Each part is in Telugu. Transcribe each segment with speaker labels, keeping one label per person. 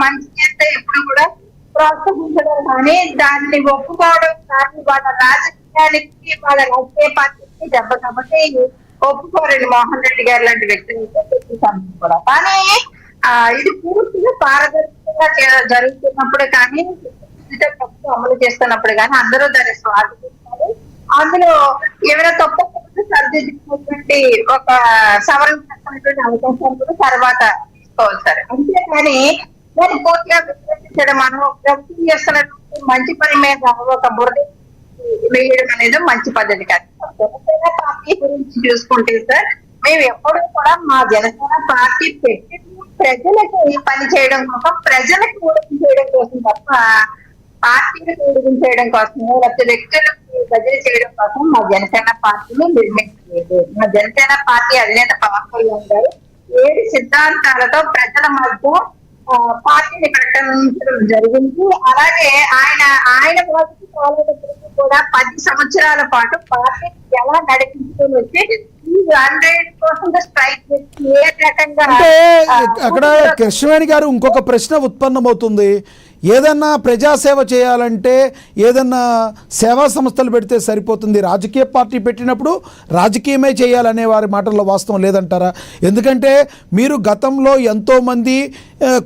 Speaker 1: మంచి చేస్తే ఎప్పుడు కూడా ప్రోత్సహించడం కానీ దాన్ని ఒప్పుకోవడం కానీ వాళ్ళ రాజకీయానికి వాళ్ళ రాజకీయ పార్టీకి దెబ్బ కాబట్టి ఒప్పుకోరండి మోహన్ రెడ్డి గారు లాంటి వ్యక్తులు కూడా. కానీ ఇది పూర్తిగా పారదర్శకంగా జరుగుతున్నప్పుడు కానీ ప్రభుత్వం అమలు చేస్తున్నప్పుడు కానీ అందరూ దాన్ని స్వాగతిస్తారు. అందులో ఏమైనా తప్పు సరిదిద్దుకున్నటువంటి ఒక సవరణ చేస్తున్నటువంటి అవకాశాలు కూడా తర్వాత తీసుకోవాలి సార్. అంతేకాని దాన్ని పూర్తిగా విశ్లేషించడం, మనం ప్రభుత్వం చేస్తున్నటువంటి మంచి పని మీద ఒక బురద వేయడం అనేది మంచి పద్ధతి కాదు. జనసేన పార్టీ గురించి చూసుకుంటే సార్, మేము ఎప్పుడు కూడా మా జనసేన పార్టీ పెట్టి ప్రజలకు పని చేయడం కోసం, ప్రజలకు ఊడికి చేయడం కోసం తప్ప పార్టీని ఊడికి చేయడం కోసం లేకపోతే వ్యక్తులకు బదిలీ చేయడం కోసం మా జనసేన పార్టీని నిర్మించలేదు. మా జనసేన పార్టీ అధినేత పవన్ కళ్యాణ్ గారు 7 సిద్ధాంతాలతో ప్రజల మధ్య పార్టీని ప్రకటించడం జరిగింది. అలాగే ఆయన కూడా 10 సంవత్సరాల పాటు పార్టీ ఎలా నడిపించుకొని వచ్చి 100% స్ట్రైక్ చేసి ఏ రకంగా
Speaker 2: అంటే అక్కడ కృష్ణవేణి గారు ఇంకొక ప్రశ్న ఉత్పన్నమవుతుంది. ఏదన్నా ప్రజాసేవ చేయాలంటే ఏదన్నా సేవా సంస్థలు పెడితే సరిపోతుంది, రాజకీయ పార్టీ పెట్టినప్పుడు రాజకీయమే చేయాలనే వారి మాటల్లో వాస్తవం లేదంటారా? ఎందుకంటే మీరు గతంలో ఎంతోమంది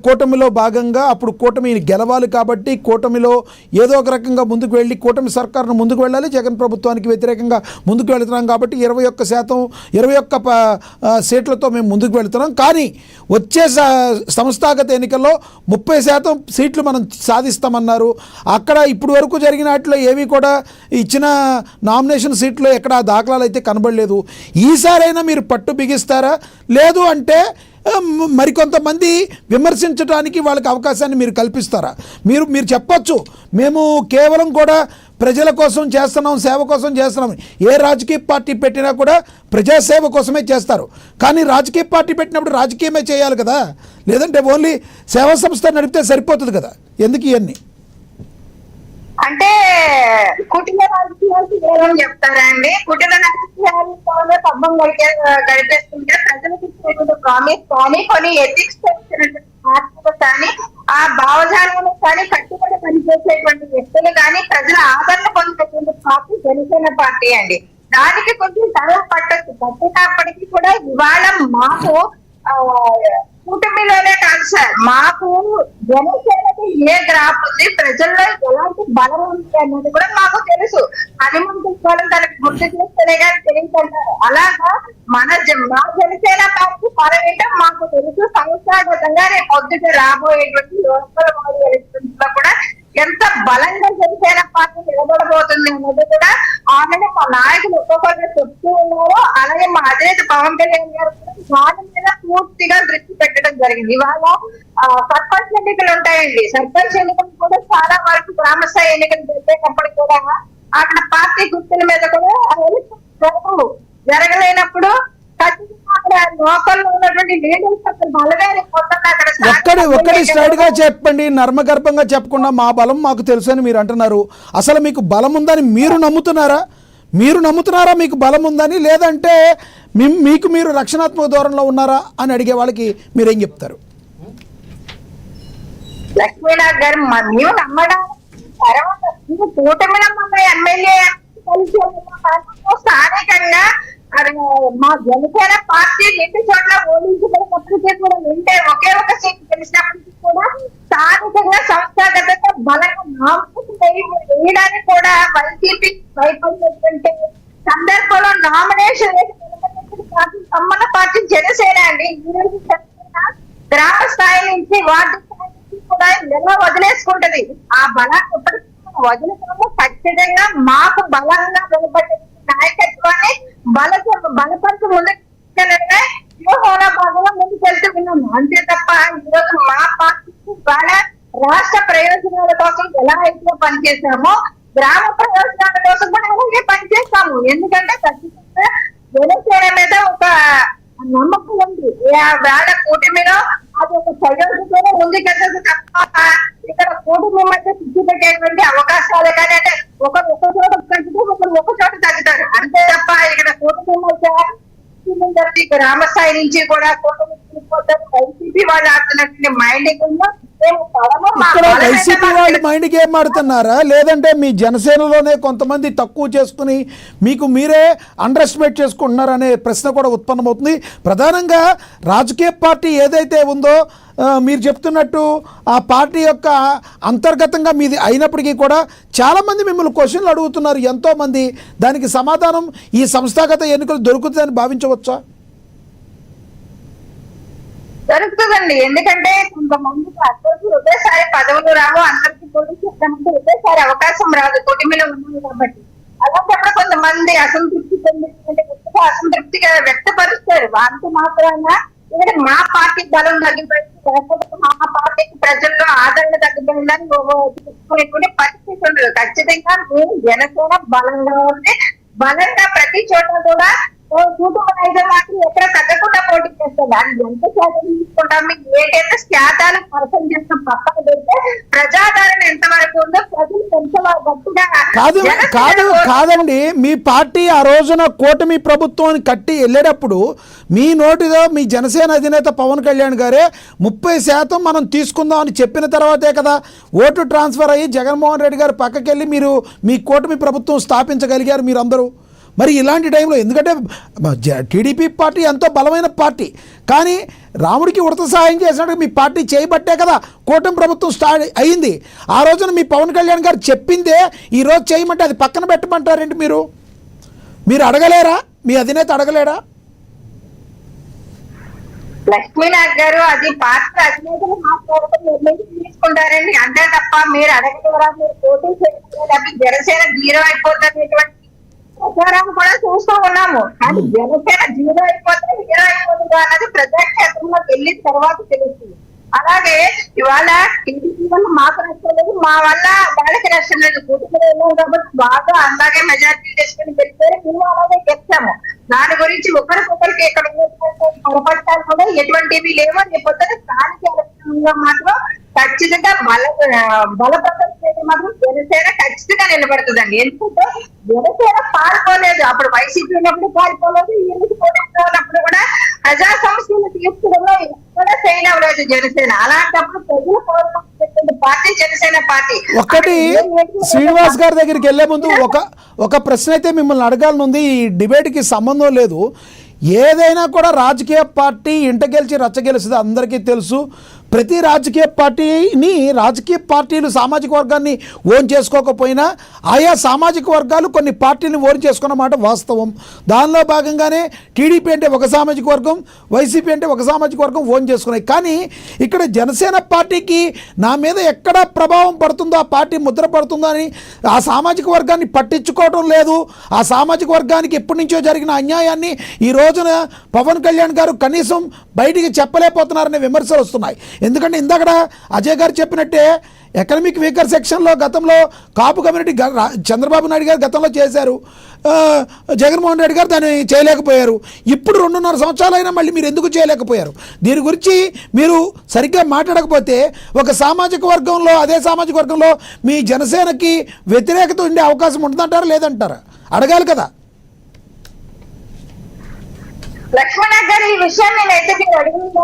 Speaker 2: కూటమిలో భాగంగా అప్పుడు కూటమి గెలవాలి కాబట్టి కూటమిలో ఏదో ఒక రకంగా ముందుకు వెళ్ళి కూటమి సర్కారును ముందుకు వెళ్ళాలి, జగన్ ప్రభుత్వానికి వ్యతిరేకంగా ముందుకు వెళుతున్నాం కాబట్టి 21 సీట్లతో మేము ముందుకు వెళుతున్నాం. కానీ వచ్చే సంస్థాగత ఎన్నికల్లో 30% సీట్లు మనం సాధిస్తామన్నారు. అక్కడ ఇప్పుడు వరకు జరిగిన వాటిలో ఏవి కూడా ఇచ్చిన నామినేషన్ సీట్లో ఎక్కడ దాఖలాలు అయితే కనబడలేదు. ఈసారైనా మీరు పట్టు బిగిస్తారా? లేదు అంటే మరికొంతమంది విమర్శించడానికి వాళ్ళకి అవకాశాన్ని మీరు కల్పిస్తారా? మీరు చెప్పచ్చు, మేము కేవలం కూడా ప్రజల కోసం చేస్తున్నాం, సేవ కోసం చేస్తున్నాం. ఏ రాజకీయ పార్టీ పెట్టినా కూడా ప్రజాసేవ కోసమే చేస్తారు. కానీ రాజకీయ పార్టీ పెట్టినప్పుడు రాజకీయమే చేయాలి కదా, లేదంటే ఓన్లీ సేవా సంస్థ నడిపితే సరిపోతుంది కదా. ఎందుకు ఇవన్నీ?
Speaker 1: అంటే కుటుంబ రాజకీయాలు ఏమని చెప్తారా అండి? కుటుంబ రాజకీయాలతోనే పబ్బం గడిపేస్తుంటే ప్రజలకు ఇచ్చినటువంటి ప్రామిస్ కానీ కొన్ని ఎథిక్స్ కానీ ఆ భావజాలను కానీ కట్టుబడి పనిచేసేటువంటి వ్యక్తులు కానీ ప్రజల ఆదరణ పొందేటువంటి పార్టీ జనసేన పార్టీ అండి. దానికి కొంచెం సమయం పట్టినప్పటికీ కూడా ఇవాళ మాకు కూటమిలోనే కాదు సార్, మాకు జనసేనకి ఏ గ్రాఫ్ ఉంది, ప్రజల్లో ఎలాంటి బలం ఉంది అన్నది కూడా మాకు తెలుసు. హనుమంతుకోవడం తనకు గుర్తు చేస్తేనే కానీ తెలియదంటారు. అలాగా మా జనసేన పార్టీ పరవేయటం మాకు తెలుసు. సంస్థాగతంగా రేపు పొద్దుట రాబోయేటువంటి లోకల్ బాడీ ఎలక్షన్స్ లో కూడా ఎంత బలంగా జనసేన పార్టీ నిలబడబోతుంది అన్నది కూడా ఆల్రెడీ మా నాయకులు ఒక్కొక్కరు చెప్తూ ఉన్నారు. అలాగే మా అధినేత పవన్ కళ్యాణ్ గారు దాని మీద పూర్తిగా దృష్టి పెట్టడం జరిగింది. ఇవాళ సర్పంచ్ ఎన్నికలు ఉంటాయండి. సర్పంచ్ ఎన్నికలు కూడా చాలా వరకు గ్రామ స్థాయి ఎన్నికలు జరిగేటప్పుడు కూడా అక్కడ పార్టీ గుర్తుల మీద కూడా జరగలేనప్పుడు
Speaker 2: ఒక్కడి స్ట్రైట్ గా చెప్పండి, నర్మగర్భంగా చెప్పకుండా మా బలం మాకు తెలుసు అని మీరు అంటున్నారు. అసలు మీకు బలం ఉందని మీరు నమ్ముతున్నారా? మీకు బలం ఉందని, లేదంటే మీరు రక్షణాత్మక ధోరణిలో ఉన్నారా అని అడిగే వాళ్ళకి మీరేం చెప్తారు?
Speaker 1: లక్ష్మీనాథ్ గారు మేము నమ్మడానికి కూటమిలో మన ఎమ్మెల్యే స్థానికంగా మా జనసేన పార్టీ 2 చోట్ల ఓడించబడినప్పటికీ కూడా ఉంటే ఒకే ఒక సీట్ గెలిచినప్పటికీ కూడా స్థానికంగా సంస్థాగతంగా బలంగా నామినేషన్ వేయడానికి కూడా వైసీపీ భయపడినటువంటి సందర్భంలో నామినేషన్ సంబంధ పార్టీ జనసేన అండి. ఈ రోజు గ్రామ స్థాయి నుంచి వార్డు స్థాయి నుంచి కూడా ఎలా వదిలేసుకుంటది. ఆ బలాన్ని వదిలేకుండా ఖచ్చితంగా మాకు బలంగా నిలబడే నాయకత్వాన్ని బలపరిచి ముందుకు భాగంగా ముందుకెళ్తూ ఉన్నాము. అంతే తప్ప ఈరోజు మా పార్టీ రాష్ట్ర ప్రయోజనాల కోసం ఎలా అయితే పనిచేసామో గ్రామ ప్రయోజనాల కోసం కూడా అలాగే పనిచేస్తాము. ఎందుకంటే ఖచ్చితంగా జనసేన మీద ఒక నమ్మకం ఉంది. వేళ కూటమిలో అది ఒక ప్రయోజనంలో ముందుకెళ్తుంది తప్ప ఇక్కడ కూటమి మధ్య సిద్ధి పెట్టేటువంటి అవకాశాలు కానీ అంటే ఒకరు ఒక చోట తగ్గితే ఒకరు ఒక చోట తగ్గుతారు. అంతే తప్ప ఇక్కడ కూటమి మధ్య గ్రామ స్థాయి నుంచి కూడా కూటమి వైసీపీ వాళ్ళు ఆడుతున్నటువంటి మైండింగ్ మేము పడము, మా
Speaker 2: ఇక్కడ
Speaker 1: బలం
Speaker 2: వైసీపీ
Speaker 1: ఏంటో
Speaker 2: వాళ్ళు
Speaker 1: మాకు
Speaker 2: మైండ్ గేమ్ ఆడుతున్నారా, లేదంటే మీ జనసేనలోనే కొంతమంది తక్కువ చేసుకుని మీకు మీరే అండర్ ఎస్టిమేట్ చేసుకుంటున్నారనే ప్రశ్న కూడా ఉత్పన్నమవుతుంది. ప్రధానంగా రాజకీయ పార్టీ ఏదైతే ఉందో మీరు చెప్తున్నట్టు ఆ పార్టీ యొక్క అంతర్గతంగా మీది అయినప్పటికీ కూడా చాలామంది మిమ్మల్ని క్వశ్చన్లు అడుగుతున్నారు ఎంతోమంది. దానికి సమాధానం ఈ సంస్థాగత ఎన్నికలు దొరుకుతుందని భావించవచ్చా?
Speaker 1: జరుగుతుందండి. ఎందుకంటే కొంతమందికి అందరికీ ఒకేసారి పదవులు రావు, అందరికీ పోటీ చేద్దామంటే ఒకేసారి అవకాశం రాదు, కుటుంబంలో ఉన్నాం కాబట్టి. అలాంటప్పుడు కొంతమంది అసంతృప్తి అసంతృప్తిగా వ్యక్తపరుస్తారు. అంత మాత్రాన ఇక్కడ మా పార్టీ బలం తగ్గిపోయింది, లేకపోతే మా పార్టీకి ప్రజల్లో ఆదరణ తగ్గిపోయిందని చెప్పుకునేటువంటి పరిస్థితి ఉండదు. ఖచ్చితంగా మేము జనసేన బలంగా ఉంటే బలంగా ప్రతి చోట కూడా కూటమి అయితే మాత్రం ఎక్కడ తగ్గకుండా పోటీ చేస్తాం. దాన్ని ఎంత శాతం తీసుకుంటాం, ఏదైతే శాతాలు పర్సెంట్ చేస్తాం పక్కన పెడితే ప్రజాదరణ ఎంత వరకు ఉందో ప్రజలు ఎంత గట్టిగా
Speaker 2: కాదండి. మీ పార్టీ ఆ రోజున కూటమి ప్రభుత్వాన్ని కట్టి వెళ్ళేటప్పుడు మీ నోటిలో మీ జనసేన అధినేత పవన్ కళ్యాణ్ గారే 30% మనం తీసుకుందాం అని చెప్పిన తర్వాతే కదా ఓటు ట్రాన్స్ఫర్ అయ్యి జగన్మోహన్ రెడ్డి గారు పక్కకెళ్ళి మీరు మీ కూటమి ప్రభుత్వం స్థాపించగలిగారు మీరందరూ. మరి ఇలాంటి టైంలో ఎందుకంటే టీడీపీ పార్టీ ఎంతో బలమైన పార్టీ, కానీ రాముడికి ఉడత సహాయం చేసినట్టు మీ పార్టీ చేయబట్టే కదా కూటమి ప్రభుత్వం స్టార్ట్ అయింది. ఆ రోజున మీ పవన్ కళ్యాణ్ గారు చెప్పిందే ఈరోజు చేయమంటే అది పక్కన పెట్టమంటారేంటి? మీరు అడగలేరా? మీ అధినేత అడగలేరా?
Speaker 1: లక్ష్మీనాథ్ గారు అది పార్టీ అధినేతలు మాట్లాడుతూ నిర్ణయం తీసుకుంటారండి, అంతే తప్ప మీరు అడగలేరా, మీరు పోటీ చేయాలి, జనసేన 0 అయిపోతున్నటువంటి ప్రచారం కూడా చూస్తూ ఉన్నాము. కానీ జనసేన 0 అయిపోతుంది అన్నది ప్రజాక్షేత్రంలోకి వెళ్ళిన తర్వాత తెలుస్తుంది. అలాగే ఇవాళ టీడీపీ వల్ల మాకు నచ్చలేదు, మా వల్ల వాళ్ళకి నష్టం లేదు, కూతురు వెళ్ళాం కాబట్టి బాగా అలాగే మెజార్టీ చేసుకుని గెలిచారు, మేము అలాగే గెలిచాము. దాని గురించి ఒకరికొకరికి ఇక్కడ పొరపట్టాలు కూడా ఎటువంటివి లేవు అని చెప్పొద్దు. స్థానిక ఎలక్షన్లో మాత్రం ఖచ్చితంగా బలపడడం మాత్రం జనసేన ఖచ్చితంగా నిలబడుతుందండి. ఎందుకంటే జనసేన పాల్పోలేదు, అప్పుడు వైసీపీ ఉన్నప్పుడు పాల్పోలేదు, ఈ పోటీ కూడా ప్రజా సమస్యలు తీర్చడంలో ఎక్కడ ఫెయిల్ అవ్వలేదు జనసేన. అలాంటప్పుడు ప్రజలు కోరుకుంటున్న పార్టీ జనసేన పార్టీ.
Speaker 2: ఒకటి శ్రీనివాస్ గారి దగ్గరికి వెళ్లే ముందు ఒక ప్రశ్న అయితే మిమ్మల్ని అడగాలనుంది. ఈ డిబేట్కి సంబంధం లేదు. ఏదైనా కూడా రాజకీయ పార్టీ ఇంట గెలిచి రచ్చ గెలుస్తుంది అందరికీ తెలుసు. ప్రతి రాజకీయ పార్టీలు సామాజిక వర్గాన్ని ఓన్ చేసుకోకపోయినా ఆయా సామాజిక వర్గాలు కొన్ని పార్టీలను ఓన్ చేసుకున్నమాట వాస్తవం. దానిలో భాగంగానే టీడీపీ అంటే ఒక సామాజిక వర్గం, వైసీపీ అంటే ఒక సామాజిక వర్గం ఓన్ చేసుకున్నాయి. కానీ ఇక్కడ జనసేన పార్టీకి నా మీద ఎక్కడ ప్రభావం పడుతుందో, ఆ పార్టీ ముద్ర పడుతుందో అని ఆ సామాజిక వర్గాన్ని పట్టించుకోవడం లేదు. ఆ సామాజిక వర్గానికి ఎప్పటి నుంచో జరిగిన అన్యాయాన్ని ఈ రోజున పవన్ కళ్యాణ్ గారు కనీసం బయటికి చెప్పలేకపోతున్నారనే విమర్శలు వస్తున్నాయి. ఎందుకంటే ఇందాక అజయ్ గారు చెప్పినట్టే ఎకనామిక్ వీకర్ సెక్షన్లో గతంలో కాపు కమ్యూనిటీ చంద్రబాబు నాయుడు గారు గతంలో చేశారు, జగన్మోహన్ రెడ్డి గారు దాన్ని చేయలేకపోయారు. ఇప్పుడు 2.5 సంవత్సరాలైనా మళ్ళీ మీరు ఎందుకు చేయలేకపోయారు? దీని గురించి మీరు సరిగ్గా మాట్లాడకపోతే ఒక సామాజిక వర్గంలో, అదే సామాజిక వర్గంలో మీ జనసేనకి వ్యతిరేకత ఉండే అవకాశం ఉంటుందంటారా లేదంటారా? అడగాలి కదా.
Speaker 1: లక్ష్మణ్ గారు ఈ విషయాన్ని నేనైతే మీరు అడిగిన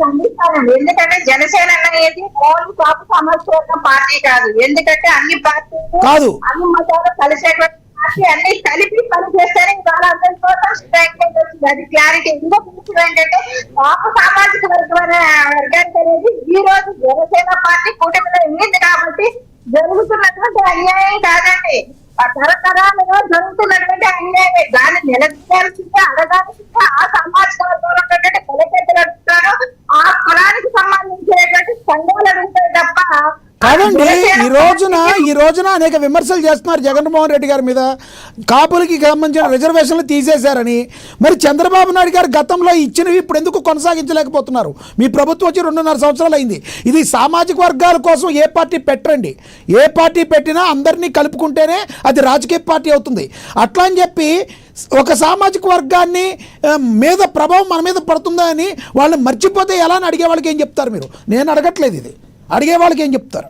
Speaker 1: ఖండిస్తానండి. ఎందుకంటే జనసేన అనేది ఓన్లీ కాపు సమస్య పార్టీ కాదు. ఎందుకంటే అన్ని పార్టీలు
Speaker 2: కాదు,
Speaker 1: అన్ని మతాలు కలిసేటువంటి పార్టీ, అన్ని కలిపి పనిచేస్తేనే ఇవాళ అందరి కోసం స్ట్రైక్ వచ్చింది. అది క్లారిటీ. ఇంకో విషయం ఏంటంటే కాపు సామాజిక వర్గానికి అనేది ఈ రోజు జనసేన పార్టీ కూటమిలో ఉంది కాబట్టి జరుగుతున్నటువంటి అన్యాయం కాదండి, తరతరాలుగా జరుగుతున్నటువంటి అన్యాయమే. దాన్ని నిలబెట్టాల్సిందే, అడగాల్సిందే ఆ సామాజిక వర్గంలో ఉన్నటువంటి కులపెద్దలు అడుగుతారు, ఆ కులానికి సంబంధించినటువంటి సంఘాలు అడుగుతారు తప్ప.
Speaker 2: కాదండి, ఈ రోజున అనేక విమర్శలు చేస్తున్నారు జగన్మోహన్ రెడ్డి గారి మీద. కాపులకి సంబంధించిన రిజర్వేషన్లు తీసేశారని. మరి చంద్రబాబు నాయుడు గారు గతంలో ఇచ్చినవి ఇప్పుడు ఎందుకు కొనసాగించలేకపోతున్నారు? మీ ప్రభుత్వం వచ్చి 2.5 సంవత్సరాలు అయింది. ఇది సామాజిక వర్గాల కోసం ఏ పార్టీ పెట్టరండి. ఏ పార్టీ పెట్టినా అందరినీ కలుపుకుంటేనే అది రాజకీయ పార్టీ అవుతుంది. అట్లా అని చెప్పి ఒక సామాజిక వర్గాన్ని మీద ప్రభావం మన మీద పడుతుందా అని వాళ్ళని మర్చిపోతే ఎలా అని అడిగే వాళ్ళకి ఏం చెప్తారు మీరు? నేను అడగట్లేదు, ఇది అడిగే వాళ్ళకి ఏం చెప్తారు?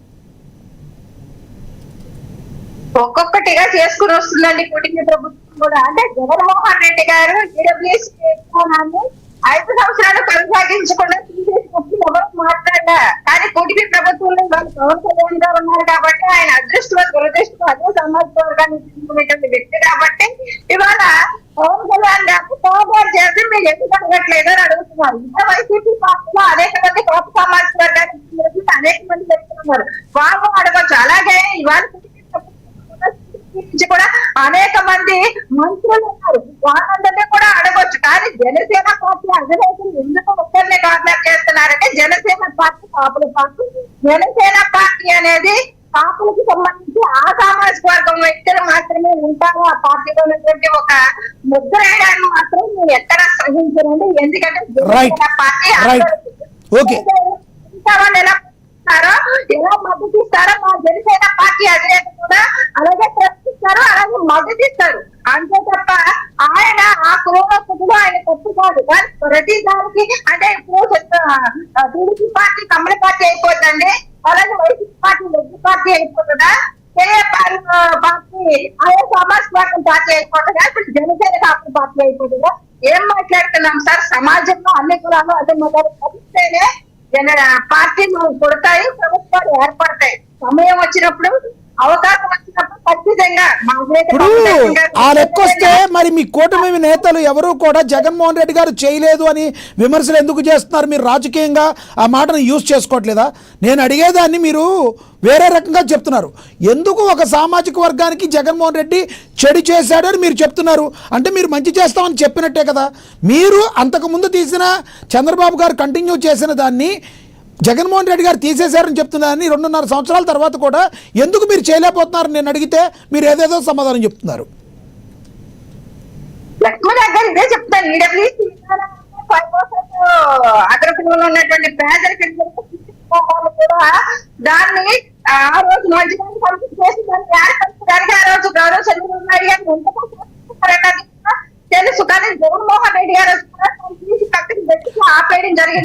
Speaker 1: ఒక్కొక్కటిగా చేసుకుని వస్తుందండి కూటమి ప్రభుత్వం కూడా. అంటే జగన్మోహన్ రెడ్డి గారు ఈడబ్ల్యూఎస్ విధానాన్ని 5 సంవత్సరాలు కొనసాగించకుండా తీసేసినప్పుడు ఎవరు మాట్లాడా. కానీ కూటమి ప్రభుత్వంలో వాళ్ళు పవన్ కళ్యాణ్ గారు ఉన్నారు కాబట్టి ఆయన అదృష్టం దురదృష్టం అదే సమాజ వర్గాన్ని తీసుకునేటువంటి వ్యక్తి కాబట్టి ఇవాళ పవన్ కళ్యాణ్ గారు పోరాటం చేస్తే మీరు ఎందుకు అడగట్లేదు అని అడుగుతున్నారు. ఇంకా వైసీపీ పార్టీలో అనేక మంది కోప సామాజిక వర్గానికి అనేక మంది చెప్తున్నారు, వాళ్ళు అడగచ్చు. అలాగే ఇవాళ నుంచి కూడా అనేక మంది మంత్రులు ఉన్నారు, వాళ్ళందరినీ కూడా అడగొచ్చు. కానీ జనసేన పార్టీ అధినేతలు ఎందుకు ఒక్కరిని కార్నర్ చేస్తున్నారంటే జనసేన పార్టీ కాపుల పార్టీ. జనసేన పార్టీ అనేది కాపులకు సంబంధించి ఆ సామాజిక వర్గం వ్యక్తులు మాత్రమే ఉంటారు. ఆ పార్టీలో ఉన్నటువంటి ఒక ముద్ర వేయడాన్ని మాత్రం మీరు ఎక్కడ సహించరండి. ఎందుకంటే జనసేన పార్టీ వాళ్ళు ఎలా ఎలా మద్దతు ఇస్తారో మా జనసేన పార్టీ అధినేత కూడా అలాగే ప్రశ్నిస్తారు, అలాగే మద్దతు ఇస్తారు. అంతే తప్ప ఆయన ఆ కుటుంబ ఆయన తప్పు కాదు. కానీ ప్రతి దానికి అంటే ఇప్పుడు టీడీపీ పార్టీ కమల పార్టీ అయిపోతుందండి, అలాగే వైసీపీ పార్టీ రెడ్డి పార్టీ అయిపోతుందా, పార్టీ ఆయా సమాజ్ పార్టీ అయిపోతుందా, ఇప్పుడు జనసేన కాపు పార్టీ అయిపోతుందా? ఏం మాట్లాడుతున్నాం సార్? సమాజంలో అన్ని కులాలు అదే మతాలు కలిస్తేనే పార్టీలు పుడతాయి, ప్రభుత్వాలు ఏర్పడతాయి. సమయం వచ్చినప్పుడు అవకాశం వచ్చినప్పుడు ఖచ్చితంగా
Speaker 2: ఇప్పుడు ఆ లెక్కొస్తే మరి మీ కూటమి నేతలు ఎవరు కూడా జగన్మోహన్ రెడ్డి గారు చేయలేదు అని విమర్శలు ఎందుకు చేస్తున్నారు? మీరు రాజకీయంగా ఆ మాటను యూజ్ చేసుకోవట్లేదా? నేను అడిగేదాన్ని మీరు వేరే రకంగా చెప్తున్నారు. ఎందుకు ఒక సామాజిక వర్గానికి జగన్మోహన్ రెడ్డి చెడు చేశాడు అని మీరు చెప్తున్నారు? అంటే మీరు మంచి చేస్తామని చెప్పినట్టే కదా. మీరు అంతకుముందు తీసిన చంద్రబాబు గారు కంటిన్యూ చేసిన దాన్ని జగన్మోహన్ రెడ్డి గారు తీసేశారని చెప్తున్నారని 2.5 సంవత్సరాల తర్వాత కూడా ఎందుకు మీరు చేయలేకపోతున్నారు నేను అడిగితే మీరు ఏదేదో సమాధానం చెప్తున్నారు.
Speaker 1: లక్ష్మణ్ గారు ఇదే చెప్తాను. ఈడబ్ల్యూసీ 5% అగ్రకులంలో ఉన్నటువంటి పేదరికం కూడా దాన్ని ఆ రోజు మంచి పంపిణీ చేసి దాన్ని ఏర్పరచడానికి ఆ రోజు గౌరవ చంద్రబాబు నాయుడు గారు తెలుసు. కానీ జగన్మోహన్ రెడ్డి గారు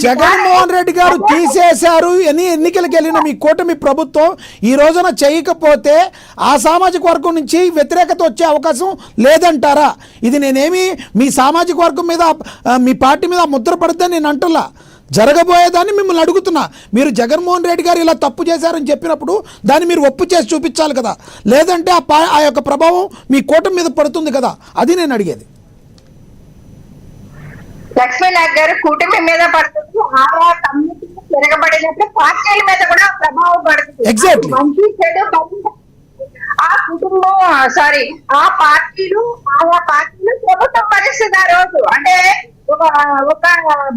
Speaker 2: జగన్మోహన్ రెడ్డి గారు తీసేశారు అని ఎన్నికలకు వెళ్ళిన మీ కూటమి ప్రభుత్వం ఈ రోజున చేయకపోతే ఆ సామాజిక వర్గం నుంచి వ్యతిరేకత వచ్చే అవకాశం లేదంటారా? ఇది నేనేమి మీ సామాజిక వర్గం మీద మీ పార్టీ మీద ముద్ర పడుతుందని నేను అంటున్నా, జరగబోయేదాన్ని మిమ్మల్ని అడుగుతున్నా. మీరు జగన్మోహన్ రెడ్డి గారు ఇలా తప్పు చేశారని చెప్పినప్పుడు దాన్ని మీరు ఒప్పు చేసి చూపించాలి కదా, లేదంటే ఆ యొక్క ప్రభావం మీ కూటమి మీద పడుతుంది కదా, అది నేను అడిగేది.
Speaker 1: లక్ష్మీనాథ్ గారు కూటమి మీద పడుతుంది, ఆయా కమ్యూనిటీ తిరగబడినప్పుడు పార్టీల మీద కూడా ప్రభావం పడుతుంది. మంచి చెడు ఆ కుటుంబం ఆ పార్టీలు ఆయా పార్టీలు ప్రభుత్వం పరిస్థితి ఆ రోజు అంటే ఒక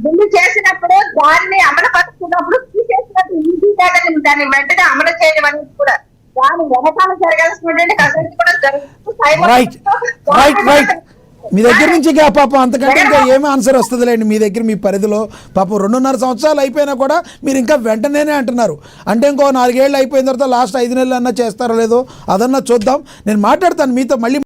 Speaker 1: బిల్లు చేసినప్పుడు దాన్ని అమలు పరుస్తున్నప్పుడు తీసేసినట్టు ఈజీ కాదని దాన్ని వెంటనే అమలు చేయడం అనేది కూడా దాని వెనకాల జరగాల్సినటువంటి కసరత్తు కూడా జరుగుతుంది.
Speaker 2: మీ దగ్గర నుంచి పాపం అంతకంటే ఇంకా ఏమీ ఆన్సర్ వస్తుందిలేండి. మీ దగ్గర మీ పరిధిలో పాపం 2.5 సంవత్సరాలు అయిపోయినా కూడా మీరు ఇంకా వెంటనే అంటున్నారు. అంటే ఇంకో 4 ఏళ్ళు అయిపోయిన తర్వాత లాస్ట్ 5 నెలలు అన్నా చేస్తారో లేదో అదన్నా చూద్దాం. నేను మాట్లాడతాను మీతో మళ్ళీ.